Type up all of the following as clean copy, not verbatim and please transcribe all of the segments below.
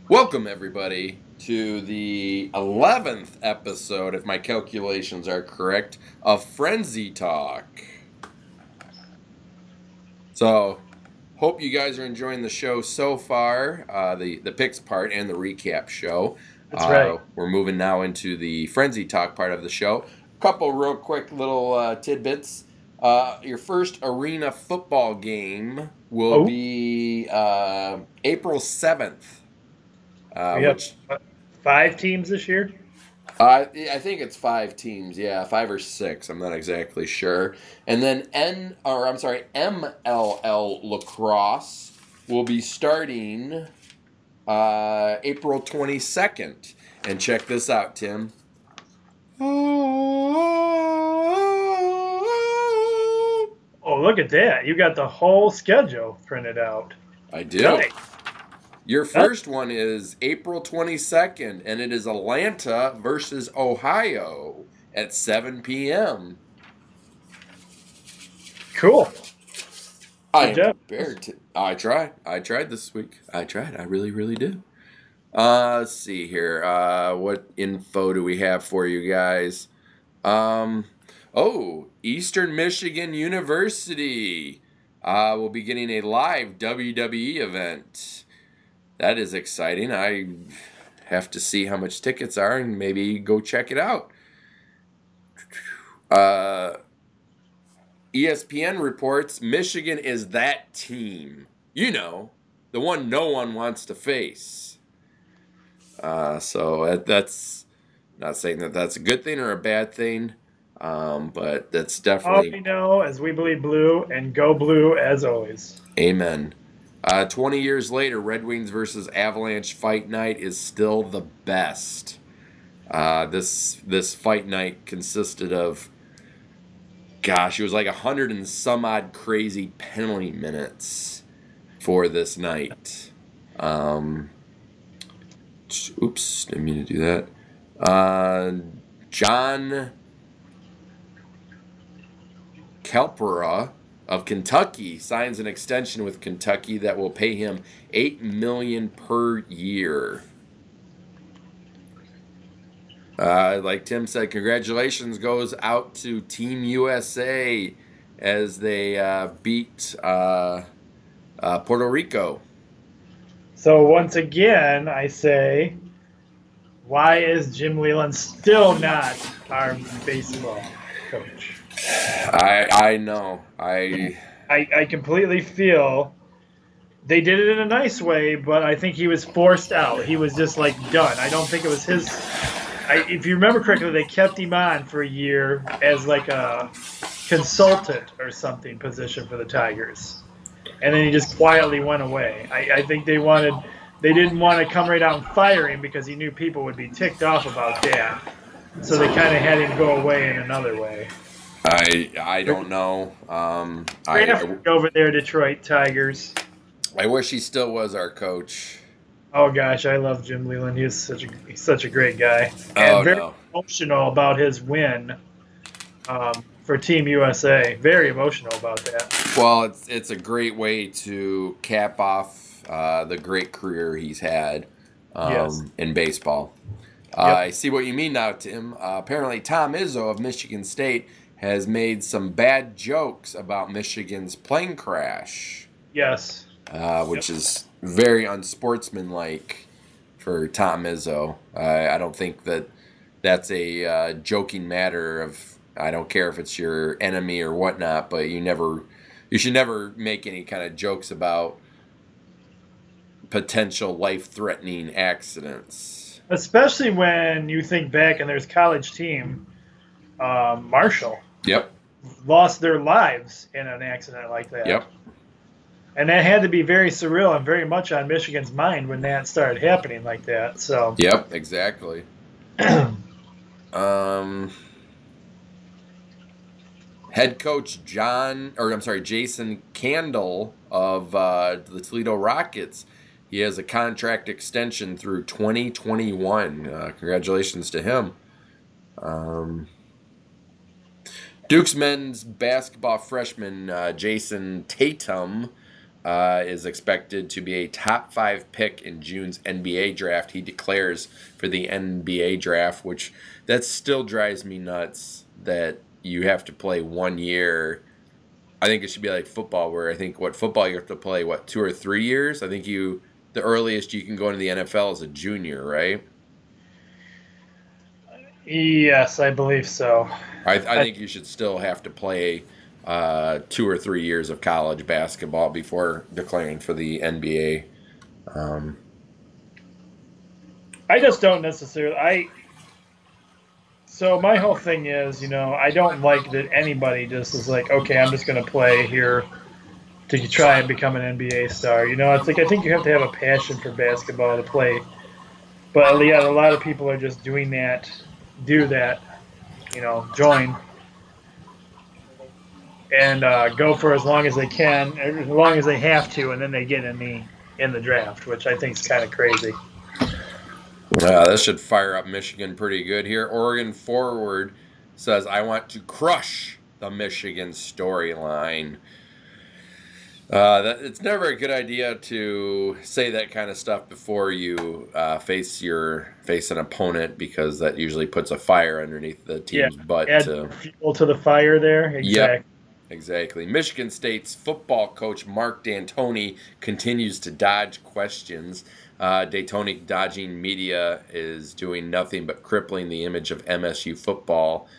Welcome, everybody, to the 11th episode, if my calculations are correct, of Frenzy Talk. So, hope you guys are enjoying the show so far, the picks part and the recap show. That's right. We're moving now into the Frenzy Talk part of the show. Couple real quick little tidbits. Your first arena football game will be April 7th. We have 5 teams this year. I think it's 5 teams, yeah, 5 or 6. I'm not exactly sure. And then MLL lacrosse will be starting April 22nd. And check this out, Tim. Oh, look at that! You got the whole schedule printed out. I do. Nice. Your first one is April 22nd, and it is Atlanta versus Ohio at 7 p.m. Cool. I am prepared to. I tried this week. I tried. I really, really did. Let's see here. What info do we have for you guys? Eastern Michigan University will be getting a live WWE event. That is exciting. I have to see how much tickets are and maybe go check it out. ESPN reports Michigan is that team. You know, the one no one wants to face. So that's not saying that that's a good thing or a bad thing, but that's definitely. All we know as we bleed blue and go blue as always. Amen. 20 years later, Red Wings versus Avalanche Fight Night is still the best. This Fight Night consisted of, gosh, it was like 100 and some odd crazy penalty minutes for this night. Oops, didn't mean to do that. John Kelpera of Kentucky signs an extension with Kentucky that will pay him $8 million per year. Like Tim said, congratulations goes out to Team USA as they beat Puerto Rico. So once again, I say, why is Jim Leland still not our baseball coach? I know. I completely feel they did it in a nice way, but I think he was forced out. He was just like done. I don't think it was his. If you remember correctly, they kept him on for a year as like a consultant or something position for the Tigers, and then he just quietly went away. I think they didn't want to come right out and fire him because he knew people would be ticked off about that. So they kind of had him go away in another way. I don't know. Over there, Detroit Tigers. I wish he still was our coach. Oh gosh, I love Jim Leland. He's such a great guy, and very emotional about his win for Team USA. Very emotional about that. Well, it's a great way to cap off the great career he's had in baseball. Yep. I see what you mean now, Tim. Apparently, Tom Izzo of Michigan State has made some bad jokes about Michigan's plane crash. Yes. Which is very unsportsmanlike for Tom Izzo. I don't think that's a joking matter of, I don't care if it's your enemy or whatnot, but you should never make any kind of jokes about potential life-threatening accidents. Especially when you think back and there's college team, Marshall. Yep. Lost their lives in an accident like that. Yep. And that had to be very surreal and very much on Michigan's mind when that started happening like that. So. Yep, exactly. Head coach Jason Candle of the Toledo Rockets. He has a contract extension through 2021. Congratulations to him. Duke's men's basketball freshman Jason Tatum is expected to be a top 5 pick in June's NBA draft. He declares for the NBA draft, which that still drives me nuts that you have to play 1 year. I think it should be like football, where I think football you have to play 2 or 3 years. I think the earliest you can go into the NFL is a junior, right? Yes, I believe so. I think you should still have to play 2 or 3 years of college basketball before declaring for the NBA. I just don't necessarily. So my whole thing is, I don't like that anybody just is like, okay, I'm just going to play here to try and become an NBA star. It's like I think you have to have a passion for basketball to play. But yeah, a lot of people are just doing that, join and go for as long as they can, as long as they have to, and then they get in the draft, which I think is kind of crazy. This should fire up Michigan pretty good here. Oregon forward says, I want to crush the Michigan storyline. It's never a good idea to say that kind of stuff before you face an opponent, because that usually puts a fire underneath the team's butt. Add fuel to the fire there. Exactly. Yep, exactly. Michigan State's football coach Mark D'Antoni continues to dodge questions. D'Antoni dodging media is doing nothing but crippling the image of MSU football.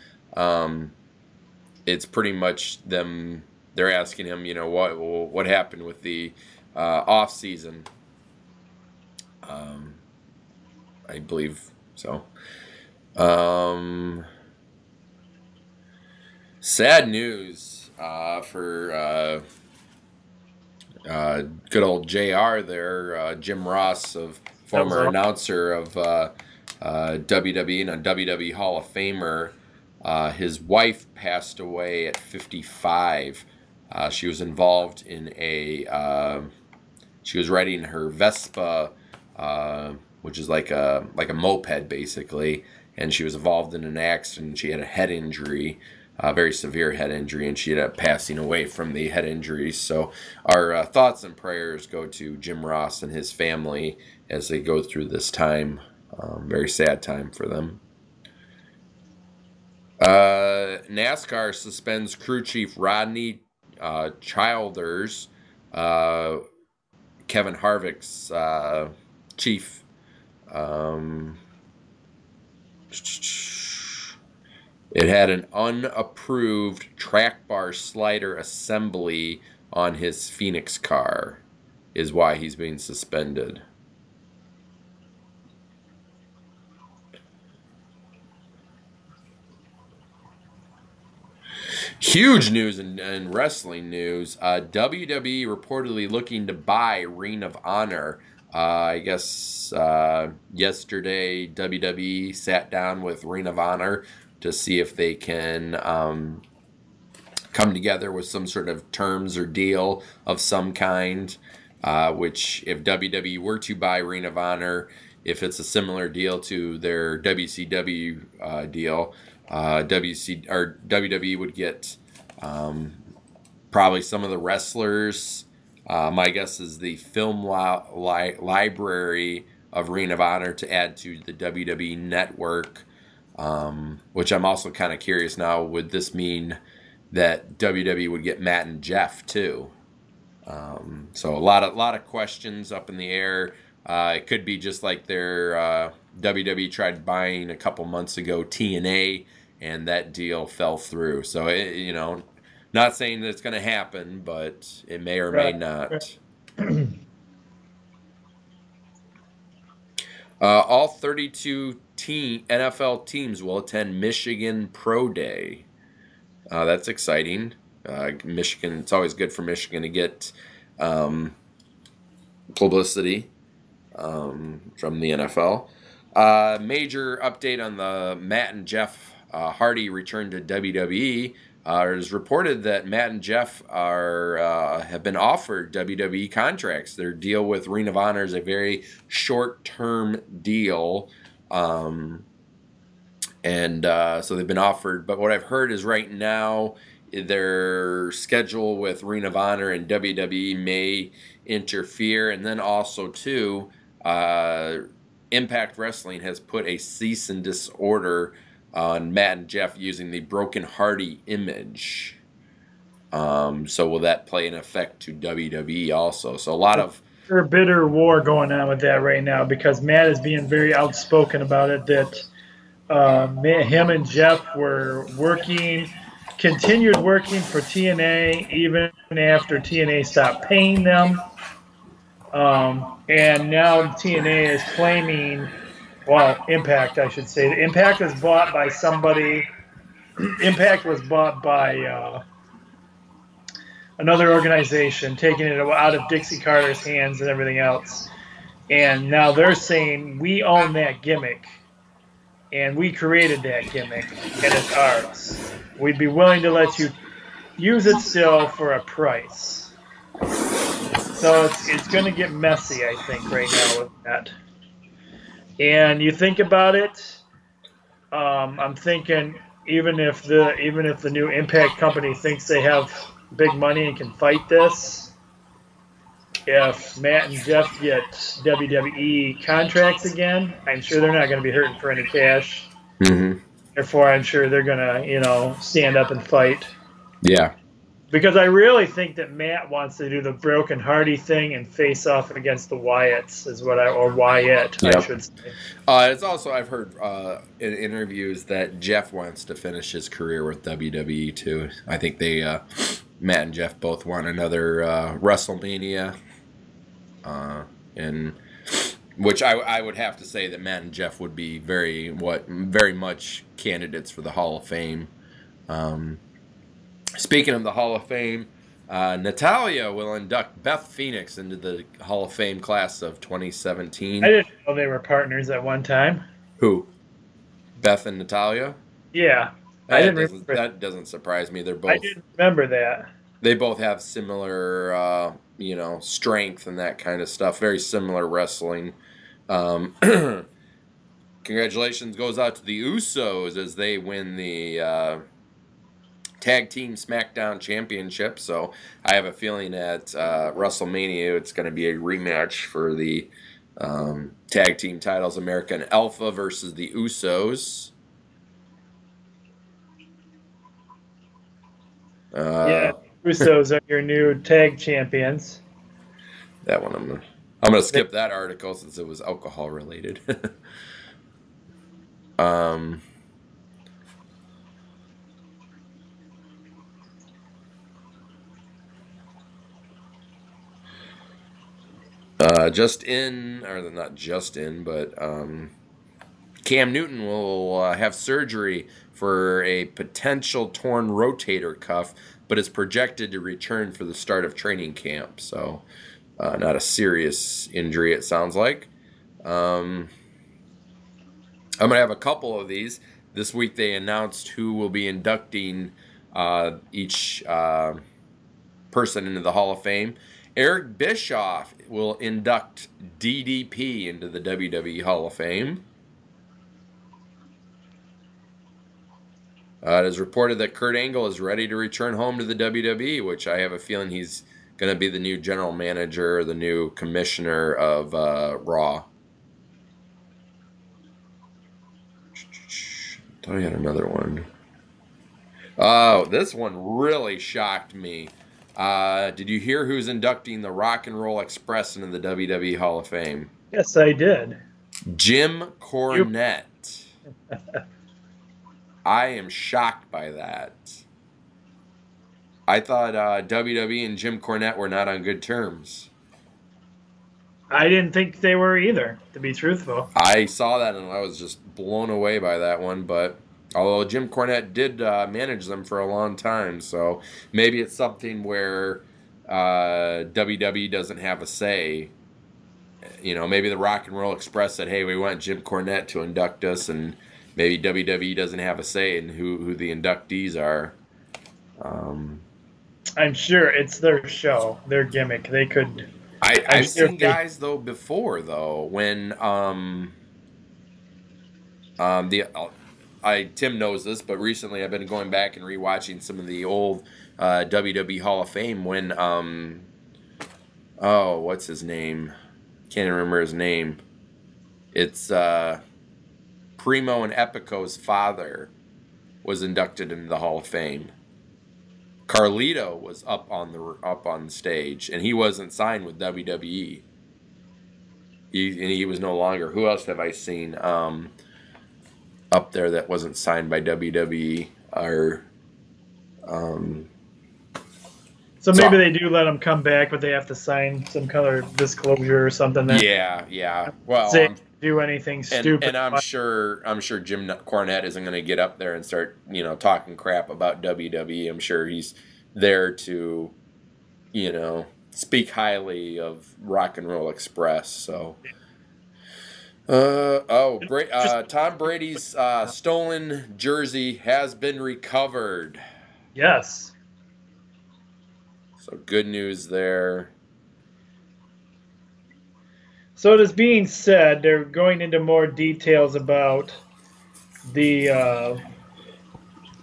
It's pretty much them. They're asking him, what happened with the off season. I believe so. Sad news for good old JR there, Jim Ross, former announcer of WWE and a WWE Hall of Famer. His wife passed away at 55. She was involved in she was riding her Vespa, which is like a moped basically, and she was involved in an accident. She had a head injury, a very severe head injury, and she ended up passing away from the head injuries. So our thoughts and prayers go to Jim Ross and his family as they go through this time. Very sad time for them. NASCAR suspends crew chief Rodney Childers, Kevin Harvick's chief. It had an unapproved track bar slider assembly on his Phoenix car, is why he's being suspended. Huge news in wrestling news. WWE reportedly looking to buy Ring of Honor. I guess yesterday WWE sat down with Ring of Honor to see if they can come together with some sort of terms or deal of some kind, which if WWE were to buy Ring of Honor, if it's a similar deal to their WCW deal, WWE would get probably some of the wrestlers. My guess is the film library of Ring of Honor to add to the WWE network, which I'm also kind of curious now. Would this mean that WWE would get Matt and Jeff too? So a lot of questions up in the air. It could be just like their WWE tried buying a couple months ago TNA, and that deal fell through. So not saying that it's going to happen, but it may or may not. All 32 NFL teams will attend Michigan Pro Day. That's exciting. Michigan, it's always good for Michigan to get publicity from the NFL. Major update on the Matt and Jeff Hardy return to WWE. It is reported that Matt and Jeff have been offered WWE contracts. Their deal with Ring of Honor is a very short-term deal, so they've been offered. But what I've heard is right now their schedule with Ring of Honor and WWE may interfere. And then also, too, Impact Wrestling has put a cease and desist order on Matt and Jeff using the Broken Hardy image. So will that play an effect to WWE also? So a lot of bitter war going on with that right now because Matt is being very outspoken about it that him and Jeff were continued working for TNA even after TNA stopped paying them. And now TNA is claiming, well, Impact, I should say. Impact was bought by somebody. Impact was bought by another organization, taking it out of Dixie Carter's hands and everything else. And now they're saying, we own that gimmick. And we created that gimmick, and it's ours. We'd be willing to let you use it still for a price. So it's going to get messy, I think, right now with that. And you think about it, I'm thinking even if the new Impact company thinks they have big money and can fight this, if Matt and Jeff get WWE contracts again, I'm sure they're not going to be hurting for any cash. Mm-hmm. Therefore, I'm sure they're going to, stand up and fight. Yeah. Because I really think that Matt wants to do the Broken Hardy thing and face off against the Wyatts, or Wyatt, yep. I should say. It's also, I've heard in interviews that Jeff wants to finish his career with WWE too. I think Matt and Jeff both want another WrestleMania. And which I would have to say that Matt and Jeff would be very much candidates for the Hall of Fame. Speaking of the Hall of Fame, Natalya will induct Beth Phoenix into the Hall of Fame class of 2017. I didn't know they were partners at one time. Who? Beth and Natalya? Yeah. That doesn't surprise me. They're both. I didn't remember that. They both have similar, strength and that kind of stuff. Very similar wrestling. Congratulations goes out to the Usos as they win the Tag Team SmackDown Championship. So I have a feeling at WrestleMania it's going to be a rematch for the Tag Team titles. American Alpha versus the Usos. Yeah. Usos are your new tag champions. That one I'm gonna skip that article since it was alcohol related. Cam Newton will have surgery for a potential torn rotator cuff, but is projected to return for the start of training camp. So, not a serious injury, it sounds like. I'm going to have a couple of these. This week they announced who will be inducting each person into the Hall of Fame. Eric Bischoff will induct DDP into the WWE Hall of Fame. It is reported that Kurt Angle is ready to return home to the WWE, which I have a feeling he's going to be the new general manager, the new commissioner of Raw. I thought I had another one. Oh, this one really shocked me. Did you hear who's inducting the Rock and Roll Express into the WWE Hall of Fame? Yes, I did. Jim Cornette. I am shocked by that. I thought WWE and Jim Cornette were not on good terms. I didn't think they were either, to be truthful. I saw that and I was just blown away by that one. But although Jim Cornette did manage them for a long time, so maybe it's something where WWE doesn't have a say. Maybe the Rock and Roll Express said, "Hey, we want Jim Cornette to induct us," and maybe WWE doesn't have a say in who the inductees are. I'm sure it's their show, their gimmick. They could. I've seen guys before when Tim knows this, but recently I've been going back and rewatching some of the old WWE Hall of Fame when what's his name? Can't remember his name. It's Primo and Epico's father was inducted into the Hall of Fame. Carlito was up on the stage, and he wasn't signed with WWE. He was no longer. Who else have I seen up there that wasn't signed by WWE? So maybe they do let him come back, but they have to sign some kind of disclosure or something. Yeah. Well, do anything stupid. And I'm sure Jim Cornette isn't going to get up there and start, talking crap about WWE. I'm sure he's there to, speak highly of Rock and Roll Express. So, Tom Brady's stolen jersey has been recovered. Yes. So good news there. So it is being said, they're going into more details about the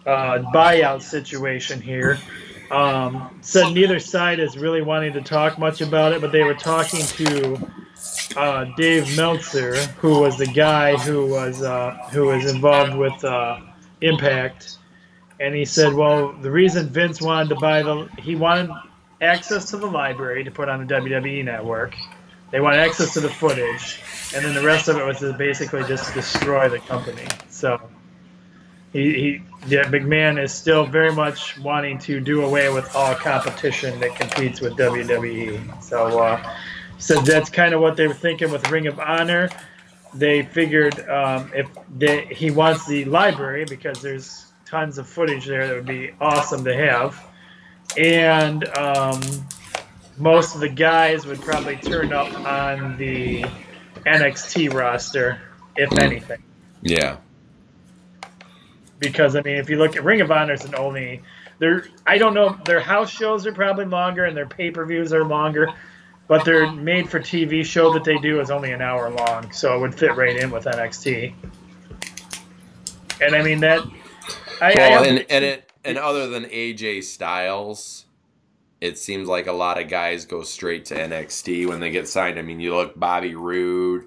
buyout situation here. Said neither side is really wanting to talk much about it, but they were talking to Dave Meltzer, who was the guy who was involved with Impact, and he said, well, the reason Vince wanted to he wanted access to the library to put on the WWE Network. They want access to the footage, and then the rest of it was to basically just destroy the company. So McMahon is still very much wanting to do away with all competition that competes with WWE. So he said that's kind of what they were thinking with Ring of Honor. They figured he wants the library because there's tons of footage there that would be awesome to have. And most of the guys would probably turn up on the NXT roster, if anything. Yeah. Because, if you look at Ring of Honor, I don't know, their house shows are probably longer and their pay-per-views are longer, but their made-for-TV show that they do is only an hour long, so it would fit right in with NXT. And, And other than AJ Styles, it seems like a lot of guys go straight to NXT when they get signed. You look Bobby Roode,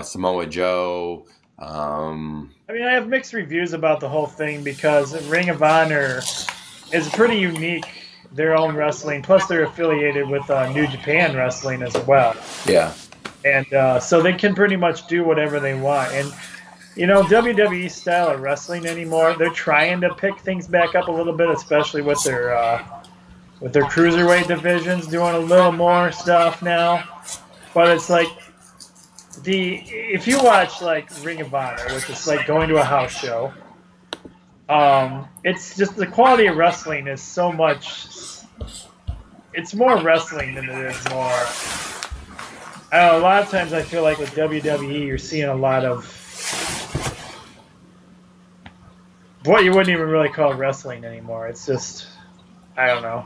Samoa Joe. I have mixed reviews about the whole thing because Ring of Honor is pretty unique, their own wrestling. Plus, they're affiliated with New Japan Wrestling as well. Yeah. And so they can pretty much do whatever they want. And WWE style of wrestling anymore, they're trying to pick things back up a little bit, especially with their cruiserweight divisions doing a little more stuff now. But it's like if you watch like Ring of Honor, which is like going to a house show, it's just the quality of wrestling is so much. It's more wrestling than it is more. I don't know. A lot of times I feel like with WWE, you're seeing a lot of what you wouldn't even really call wrestling anymore. It's just, I don't know.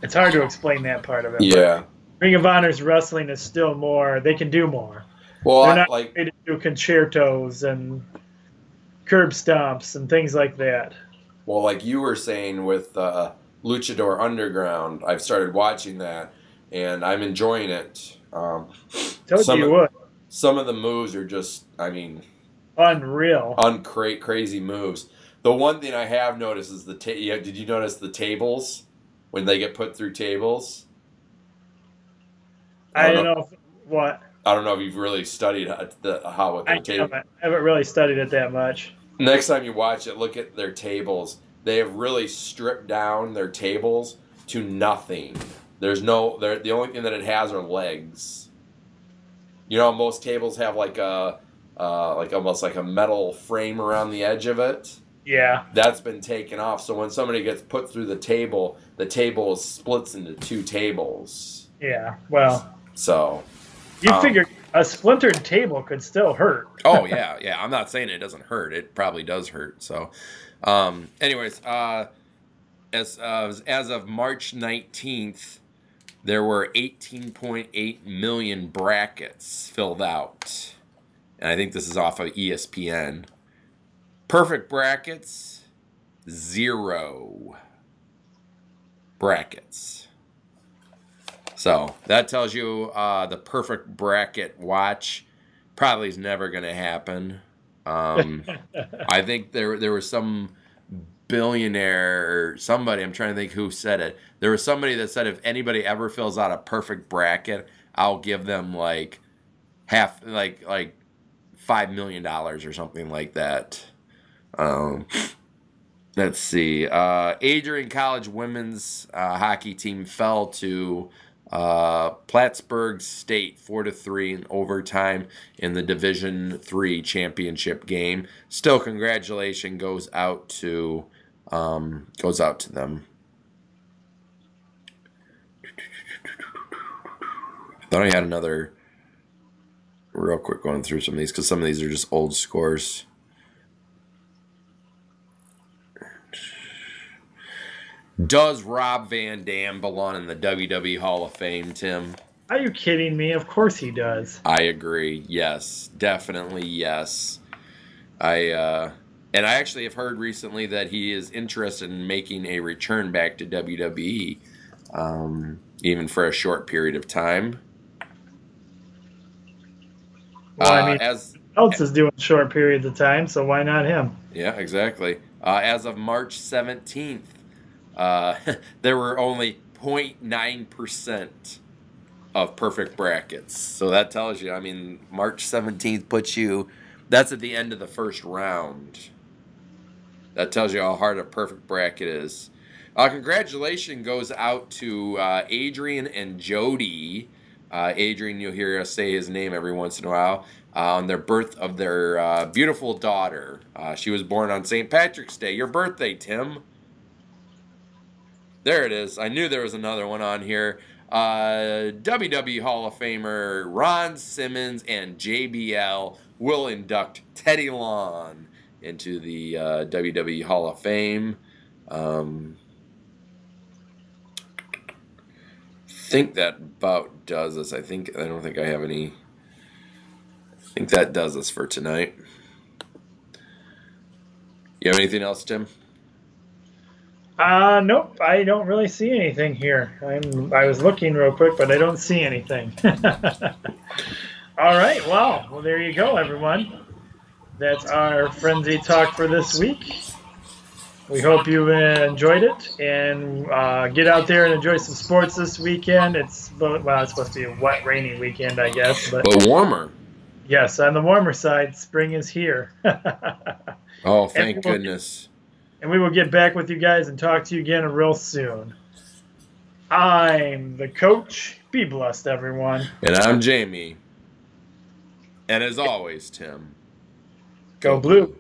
It's hard to explain that part of it. Yeah. Ring of Honor's wrestling is still more. They can do more. Well, they're not ready to do concertos and curb stomps and things like that. Well, like you were saying with Luchador Underground, I've started watching that, and I'm enjoying it. Told you would. Some of the moves are just, unreal. Crazy moves. The one thing I have noticed is did you notice the tables when they get put through tables? I don't know what. I don't know if you've really studied how with their tables. I haven't really studied it that much. Next time you watch it, look at their tables. They have really stripped down their tables to nothing. The only thing that it has are legs. Most tables have like almost like a metal frame around the edge of it. Yeah. That's been taken off. So when somebody gets put through the table splits into two tables. Yeah. Well. So. You figure a splintered table could still hurt. Oh yeah. I'm not saying it doesn't hurt. It probably does hurt. So, anyways, as of March 19th, there were 18.8 million brackets filled out. And I think this is off of ESPN. Perfect brackets, 0 brackets. So that tells you the perfect bracket watch probably is never going to happen. I think there was some billionaire or somebody, I'm trying to think who said it. There was somebody that said if anybody ever fills out a perfect bracket, I'll give them like half, like $5 million or something like that. Let's see. Adrian College women's hockey team fell to Plattsburgh State 4-3 in overtime in the Division III championship game. Still, congratulations goes out to them. Thought I had another real quick going through some of these because some of these are just old scores. Does Rob Van Dam belong in the WWE Hall of Fame, Tim? Are you kidding me? Of course he does. I agree. Yes, definitely yes. And I actually have heard recently that he is interested in making a return back to WWE, even for a short period of time. Well, I mean, else is doing short periods of time, so why not him? Yeah, exactly. As of March 17th, there were only 0.9% of perfect brackets. So that tells you, I mean, March 17th puts you, that's at the end of the first round. That tells you how hard a perfect bracket is. Congratulations goes out to Adrian and Jody. Adrian, you'll hear us say his name every once in a while, on their birth of their beautiful daughter. She was born on St. Patrick's Day. Your birthday, Tim. There it is. I knew there was another one on here. WWE Hall of Famer Ron Simmons and JBL will induct Teddy Long into the WWE Hall of Fame. Think that about does us. I don't think I have any. I think that does us for tonight. You have anything else, Tim? Nope. I don't really see anything here. I was looking real quick, but I don't see anything. All right. Well, there you go, everyone. That's our Frenzy Talk for this week. We hope you enjoyed it, and get out there and enjoy some sports this weekend. It's supposed to be a wet, rainy weekend, I guess, but warmer. Yes, on the warmer side, spring is here. Oh, thank goodness! And we will get back with you guys and talk to you again real soon. I'm the coach. Be blessed, everyone. And I'm Jamie. And as always, Tim. Go Blue.